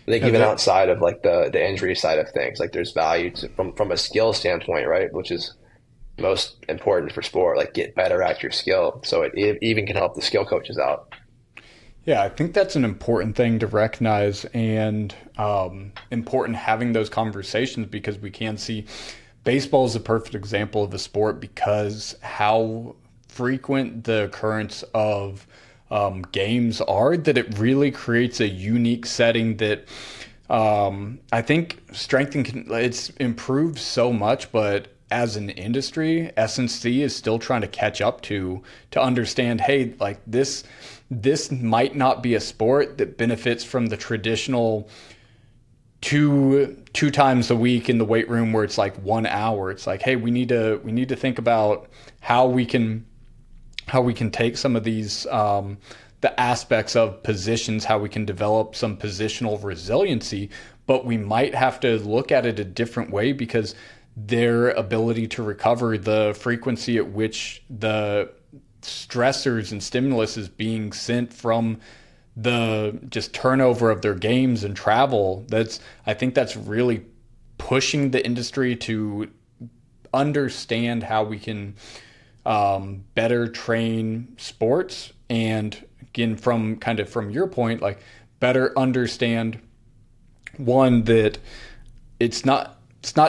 I think even outside of like the injury side of things, like there's value from a skill standpoint, right? Which is most important for sport, like get better at your skill. So it even can help the skill coaches out. Yeah, I think that's an important thing to recognize, and important having those conversations, because we can see baseball is a perfect example of a sport, because how frequent the occurrence of games are, that it really creates a unique setting that I think it's improved so much, but as an industry, S&C is still trying to catch up to understand, hey, like this might not be a sport that benefits from the traditional two times a week in the weight room where it's like 1 hour. It's like, hey, we need to think about how we can take some of these the aspects of positions, how we can develop some positional resiliency, but we might have to look at it a different way, because their ability to recover, the frequency at which the stressors and stimulus is being sent from the just turnover of their games and travel, I think that's really pushing the industry to understand how we can better train sports, and again, from your point, like better understand, one, that it's not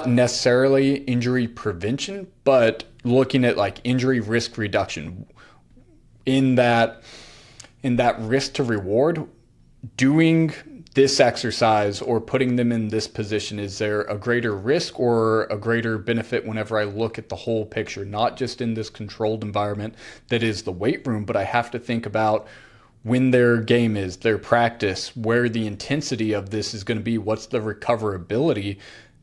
necessarily injury prevention, but looking at like injury risk reduction in that risk to reward, doing this exercise or putting them in this position, is there a greater risk or a greater benefit whenever I look at the whole picture, not just in this controlled environment that is the weight room, but I have to think about when their game is, their practice, where the intensity of this is going to be, what's the recoverability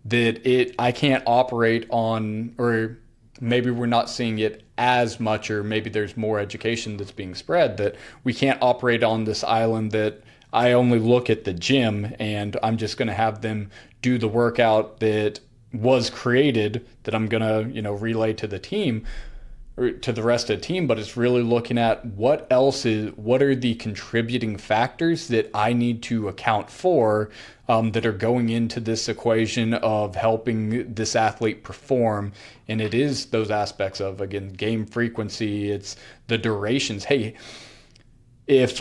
that I can't operate on, or maybe we're not seeing it as much, or maybe there's more education that's being spread that we can't operate on this island that I only look at the gym and I'm just going to have them do the workout that was created that I'm going to, relay to the team or to the rest of the team, but it's really looking at what are the contributing factors that I need to account for that are going into this equation of helping this athlete perform. And it is those aspects of, again, game frequency, it's the durations. Hey, if,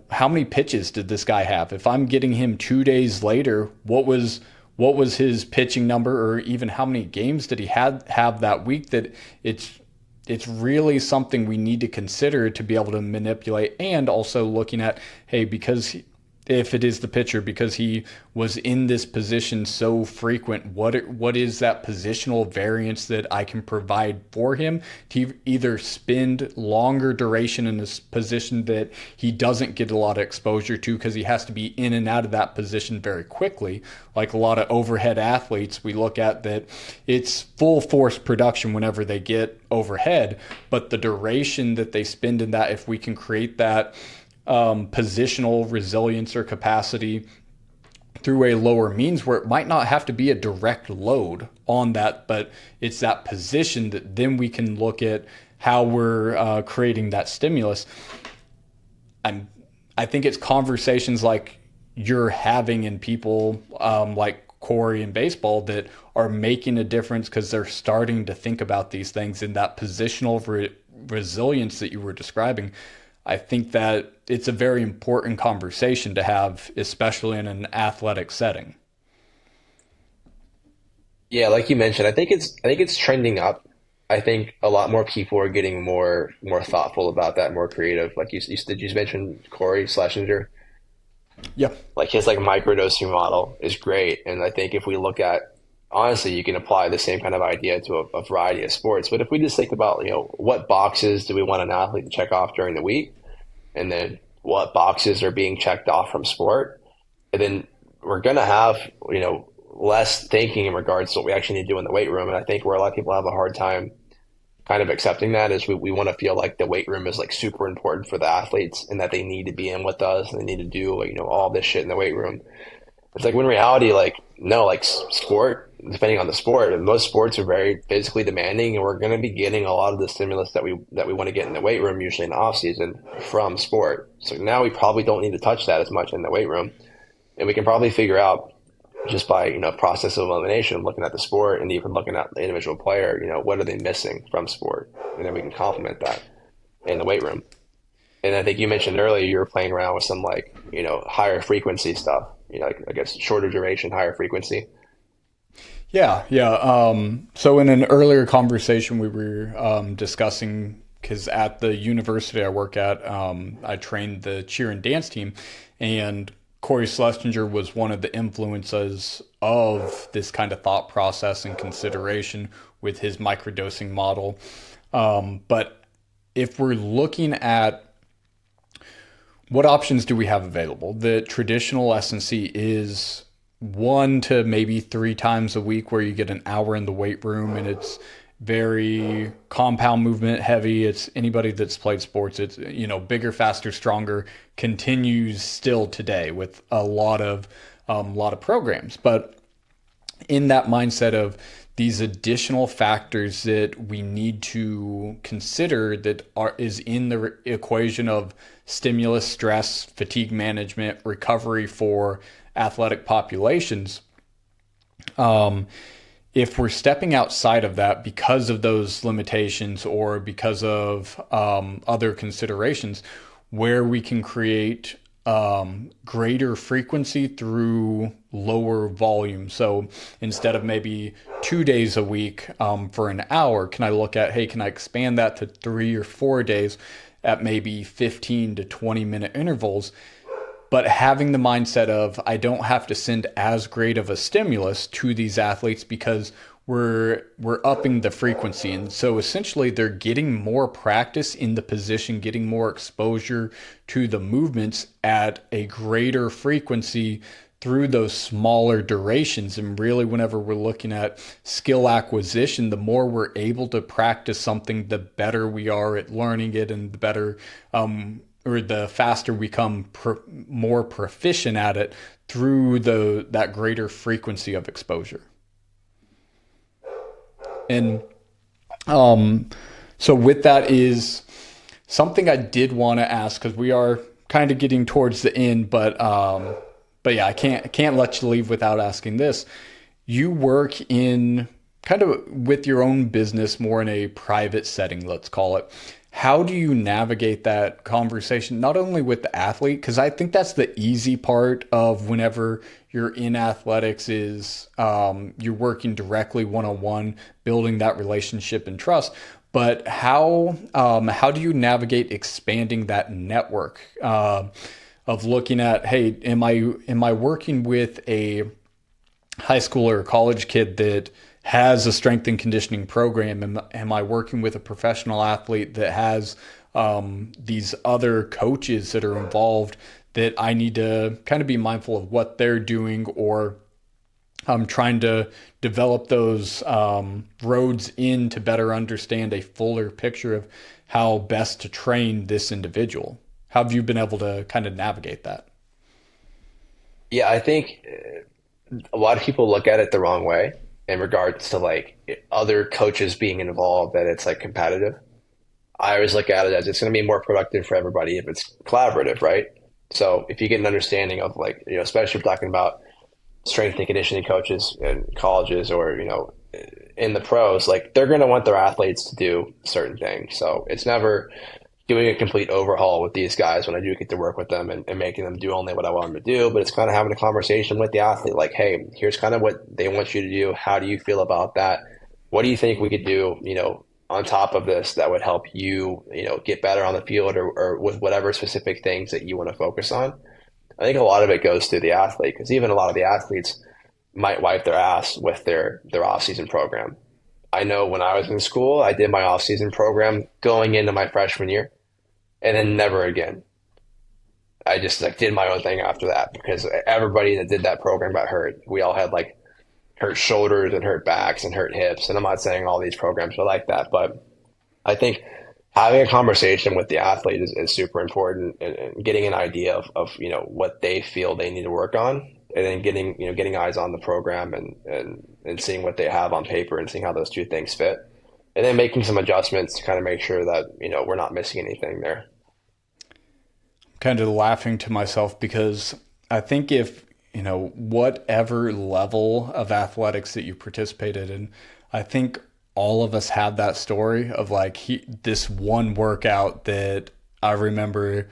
how many pitches did this guy have? If I'm getting him 2 days later, what was his pitching number, or even how many games did he have that week? That it's really something we need to consider to be able to manipulate. And also looking at, hey, because if it is the pitcher, because he was in this position so frequent, what is that positional variance that I can provide for him to either spend longer duration in this position that he doesn't get a lot of exposure to because he has to be in and out of that position very quickly. Like a lot of overhead athletes, we look at that it's full force production whenever they get overhead, but the duration that they spend in that, if we can create that positional resilience or capacity through a lower means where it might not have to be a direct load on that, but it's that position that then we can look at how we're creating that stimulus. I think it's conversations like you're having in people like Corey in baseball that are making a difference because they're starting to think about these things in that positional resilience that you were describing. I think that it's a very important conversation to have, especially in an athletic setting. Yeah, like you mentioned, I think it's trending up. I think a lot more people are getting more thoughtful about that, more creative. Like you mentioned Corey Schlesinger, Yeah. like his like microdosing model is great. And I think if we look at, honestly, you can apply the same kind of idea to a variety of sports. But if we just think about, what boxes do we want an athlete to check off during the week? And then what boxes are being checked off from sport? And then we're going to have, less thinking in regards to what we actually need to do in the weight room. And I think where a lot of people have a hard time kind of accepting that is we want to feel like the weight room is like super important for the athletes and that they need to be in with us and they need to do, all this shit in the weight room. It's like when in reality, like, no, like sport, depending on the sport, and most sports are very physically demanding, and we're going to be getting a lot of the stimulus that we want to get in the weight room, usually in the off season, from sport. So now we probably don't need to touch that as much in the weight room, and we can probably figure out just by process of elimination, looking at the sport and even looking at the individual player, what are they missing from sport, and then we can complement that in the weight room. And I think you mentioned earlier you were playing around with some like higher frequency stuff. Like I guess shorter duration, higher frequency. Yeah. So in an earlier conversation, we were discussing, because at the university I work at, I trained the cheer and dance team, and Corey Schlesinger was one of the influences of this kind of thought process and consideration with his microdosing model. But if we're looking at what options do we have available? The traditional S&C is 1 to maybe 3 times a week where you get an hour in the weight room, and it's very compound movement heavy. It's anybody that's played sports. It's, bigger, faster, stronger continues still today with a lot of programs. But in that mindset of these additional factors that we need to consider that is in the equation of stimulus, stress, fatigue management, recovery for athletic populations. If we're stepping outside of that because of those limitations or because of other considerations, where we can create greater frequency through lower volume. So instead of maybe 2 days a week for an hour, can I look at, hey, can I expand that to 3 or 4 days at maybe 15 to 20 minute intervals? but having the mindset of I don't have to send as great of a stimulus to these athletes because we're upping the frequency. And so essentially they're getting more practice in the position, getting more exposure to the movements at a greater frequency through those smaller durations. And really, whenever we're looking at skill acquisition, the more we're able to practice something, the better we are at learning it, and the better or the faster we become more proficient at it through that greater frequency of exposure. And so with that is something I did want to ask, because we are kind of getting towards the end, but yeah, I can't let you leave without asking this. You work in kind of with your own business more in a private setting, let's call it. How do you navigate that conversation, not only with the athlete, because I think that's the easy part of whenever you're in athletics is you're working directly one-on-one, building that relationship and trust. But how do you navigate expanding that network of looking at, hey, am I working with a high school or college kid that has a strength and conditioning program? Am I working with a professional athlete that has these other coaches that are involved that I need to kind of be mindful of what they're doing, or I'm trying to develop those roads in to better understand a fuller picture of how best to train this individual? How have you been able to kind of navigate that? Yeah, I think a lot of people look at it the wrong way in regards to like other coaches being involved, that it's like competitive. I always look at it as it's going to be more productive for everybody if it's collaborative, right? So if you get an understanding of like, especially if we're talking about strength and conditioning coaches in colleges or, in the pros, like they're going to want their athletes to do certain things. So it's never doing a complete overhaul with these guys when I do get to work with them and making them do only what I want them to do. But it's kind of having a conversation with the athlete, like, hey, here's kind of what they want you to do. How do you feel about that? What do you think we could do, on top of this that would help you, get better on the field or with whatever specific things that you want to focus on? I think a lot of it goes through the athlete, because even a lot of the athletes might wipe their ass with their off-season program. I know when I was in school, I did my off-season program going into my freshman year, and then never again. I just like did my own thing after that, because everybody that did that program got hurt. We all had like hurt shoulders and hurt backs and hurt hips. And I'm not saying all these programs are like that, but I think having a conversation with the athlete is super important, and getting an idea of what they feel they need to work on, and then getting eyes on the program and seeing what they have on paper and seeing how those two things fit, and then making some adjustments to kind of make sure that we're not missing anything there. I'm kind of laughing to myself, because I think if whatever level of athletics that you participated in, I think all of us have that story of like this one workout that I remember,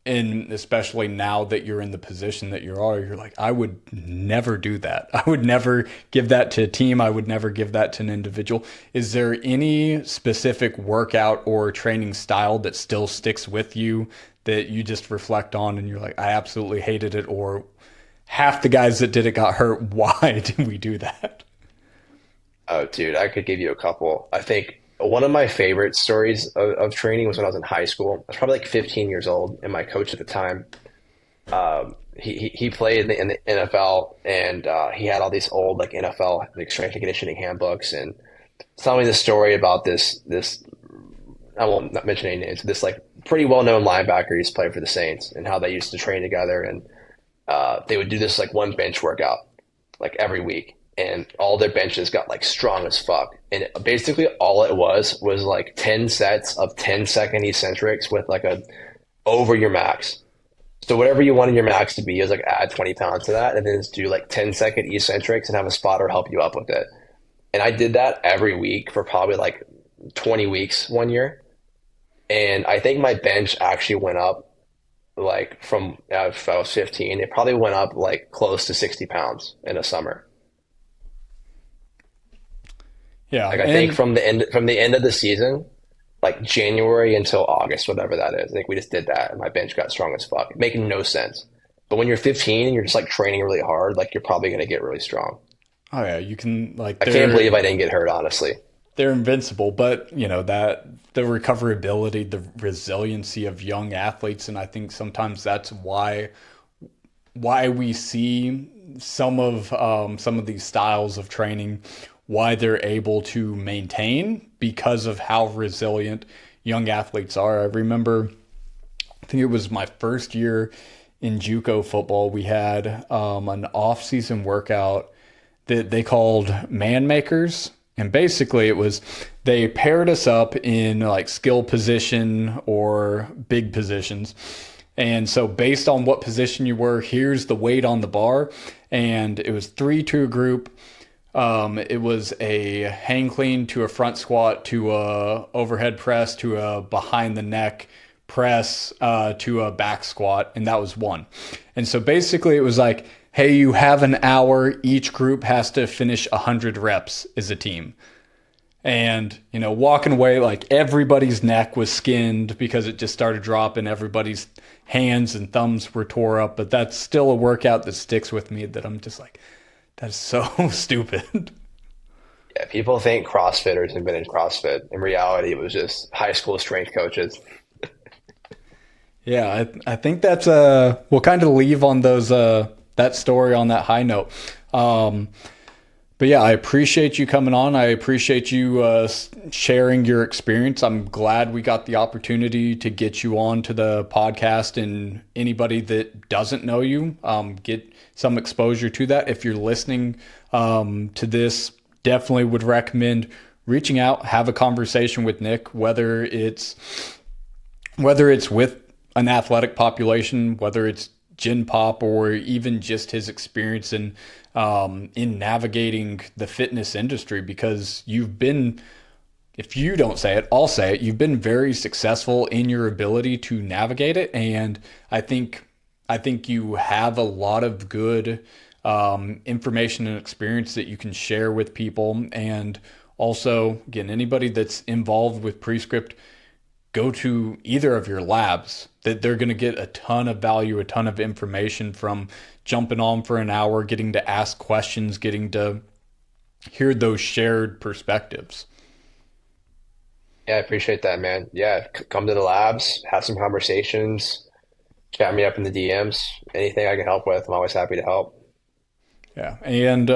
and especially now that you're in the position that you're like, I would never do that. I would never give that to a team. I would never give that to an individual. Is there any specific workout or training style that still sticks with you that you just reflect on and you're like, I absolutely hated it, or half the guys that did it got hurt? Why did we do that? Oh, dude, I could give you a couple. I think one of my favorite stories of training was when I was in high school. I was probably like 15 years old, and my coach at the time, he played in the NFL, and he had all these old like NFL like strength and conditioning handbooks, and telling me the story about this I won't not mention any names, this like pretty well known linebacker who used to play for the Saints, and how they used to train together, and they would do this like one bench workout like every week, and all their benches got like strong as fuck. And basically all it was like 10 sets of 10-second eccentrics with like a over your max. So whatever you wanted your max to be is like add 20 pounds to that, and then just do like 10-second eccentrics and have a spotter help you up with it. And I did that every week for probably like 20 weeks one year. And I think my bench actually went up like from if I was 15, it probably went up like close to 60 pounds in a summer. Yeah. Like I think from the end of the season, like January until August, whatever that is, I think we just did that, and my bench got strong as fuck, making no sense. But when you're 15 and you're just like training really hard, like you're probably going to get really strong. Oh yeah, you can like I can't believe I didn't get hurt, honestly. they're invincible, but that the recoverability, the resiliency of young athletes, and I think sometimes that's why we see some of these styles of training, why they're able to maintain because of how resilient young athletes are. I remember, I think it was my first year in JUCO football. We had an off-season workout that they called man makers. And basically it was, they paired us up in like skill position or big positions. And so based on what position you were, here's the weight on the bar. And it was 3 to a group. It was a hang clean to a front squat to a overhead press to a behind the neck press to a back squat. And that was one. And so basically it was like, hey, you have an hour. Each group has to finish 100 reps as a team. And, walking away, like everybody's neck was skinned because it just started dropping. Everybody's hands and thumbs were tore up. But that's still a workout that sticks with me that I'm just like, that is so stupid. Yeah, people think CrossFitters have been in CrossFit. In reality, it was just high school strength coaches. Yeah, I think that's we'll kind of leave on those that story on that high note. But yeah, I appreciate you coming on. I appreciate you sharing your experience. I'm glad we got the opportunity to get you on to the podcast, and anybody that doesn't know you, get some exposure to that. If you're listening to this, definitely would recommend reaching out, have a conversation with Nick, whether it's with an athletic population, whether it's Gen Pop, or even just his experience in navigating the fitness industry, because you've been, if you don't say it, I'll say it, you've been very successful in your ability to navigate it. And I think you have a lot of good information and experience that you can share with people. And also, again, anybody that's involved with Prescript, go to either of your labs, that they're going to get a ton of value, a ton of information from jumping on for an hour, getting to ask questions, getting to hear those shared perspectives. Yeah, I appreciate that, man. Yeah, come to the labs, have some conversations, chat me up in the DMs. Anything I can help with, I'm always happy to help. Yeah. And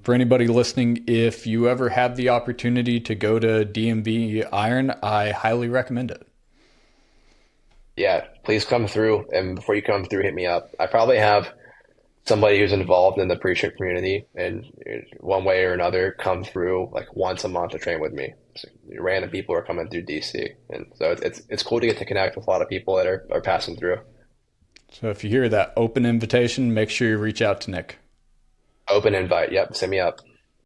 for anybody listening, if you ever have the opportunity to go to DMB Iron, I highly recommend it. Yeah, please come through. And before you come through, hit me up. I probably have somebody who's involved in the pre-trip community and one way or another come through like once a month to train with me. So random people are coming through DC. And so it's cool to get to connect with a lot of people that are passing through. So if you hear that open invitation, make sure you reach out to Nick. Open invite. Yep. Send me up.